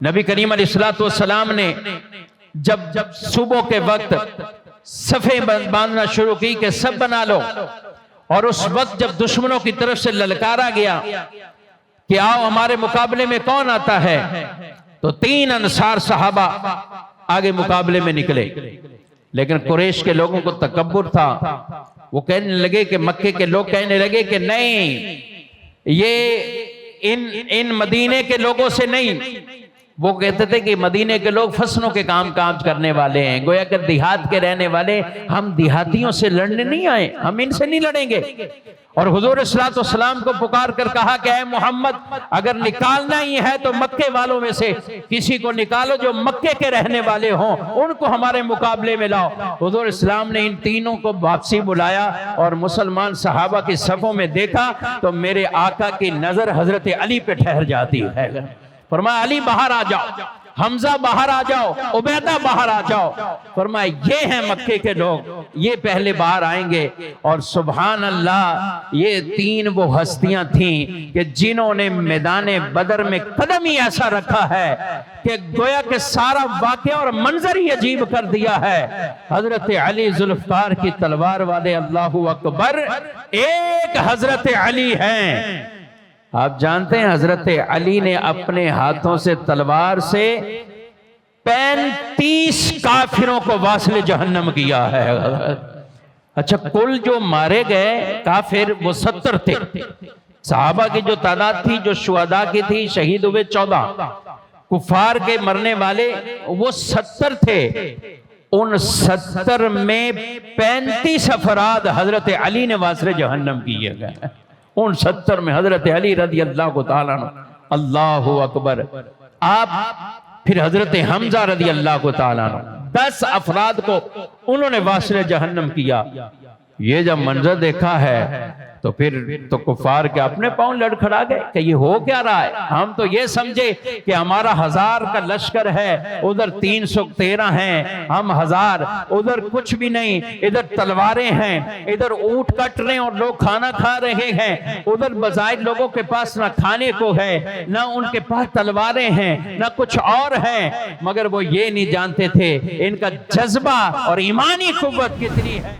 نبی کریم علیہ الصلوۃ والسلام نے جب صبح کے وقت صفیں باندھنا شروع کی کہ سب بنا لو، اور اس وقت جب دشمنوں کی طرف سے للکارا گیا کہ آؤ ہمارے مقابلے میں کون آتا ہے، تو 3 انصار صحابہ آگے مقابلے میں نکلے۔ لیکن قریش کے لوگوں کو تکبر تھا، وہ کہنے لگے کہ مکے کے لوگ کہنے لگے کہ نہیں، یہ ان مدینے کے لوگوں سے نہیں۔ وہ کہتے تھے کہ مدینے کے لوگ فصلوں کے کام کرنے والے ہیں، گویا کہ دیہات کے رہنے والے، ہم دیہاتیوں سے لڑنے نہیں آئے، ہم ان سے نہیں لڑیں گے۔ اور حضور صلی اللہ علیہ وسلم کو پکار کر کہا کہ اے محمد، اگر نکالنا ہی ہے تو مکے والوں میں سے کسی کو نکالو جو مکے کے رہنے والے ہوں، ان کو ہمارے مقابلے میں لاؤ۔ حضور اسلام نے ان تینوں کو واپسی بلایا اور مسلمان صحابہ کی صفوں میں دیکھا تو میرے آقا کی نظر حضرت علی پہ ٹھہر جاتی ہے۔ فرمایا علی باہر آ جاؤ، حمزہ باہر آ جاؤ، عبیدہ باہر آ جاؤ۔ فرمایا یہ ہیں مکے کے لوگ، یہ پہلے باہر آئیں گے۔ اور سبحان اللہ، یہ 3 وہ ہستیاں تھیں کہ جنہوں نے میدان بدر میں قدم ہی ایسا رکھا ہے کہ گویا کہ سارا واقعہ اور منظر ہی عجیب کر دیا ہے۔ حضرت علی ذوالفقار کی تلوار والے، اللہ اکبر، ایک حضرت علی ہیں۔ آپ جانتے ہیں حضرت علی نے اپنے ہاتھوں سے تلوار سے 35 کافروں کو واصل جہنم کیا ہے۔ اچھا، کل جو مارے گئے کافر وہ 70 تھے۔ صحابہ کی جو تعداد تھی، جو شہداء کی تھی، شہید ہوئے 14، کفار کے مرنے والے وہ 70 تھے۔ ان 70 میں 35 افراد حضرت علی نے واصل جہنم کیے گئے۔ ان 70 میں حضرت علی رضی اللہ تعالیٰ عنہ، اللہ اکبر۔ آپ پھر حضرت حمزہ رضی اللہ تعالیٰ عنہ، 10 افراد کو انہوں نے واصل جہنم کیا۔ یہ جب منظر دیکھا ہے تو پھر تو کفار کے اپنے پاؤں لڑکھڑا گئے کہ یہ ہو کیا رہا ہے۔ ہم تو یہ سمجھے کہ ہمارا 1000 کا لشکر ہے، ادھر 313 ہیں، ہم 1000، ادھر کچھ بھی نہیں، ادھر تلواریں ہیں، ادھر اونٹ کٹ رہے ہیں اور لوگ کھانا کھا رہے ہیں، ادھر بظاہر لوگوں کے پاس نہ کھانے کو ہے، نہ ان کے پاس تلواریں ہیں، نہ کچھ اور ہیں۔ مگر وہ یہ نہیں جانتے تھے ان کا جذبہ اور ایمانی قوت کتنی ہے۔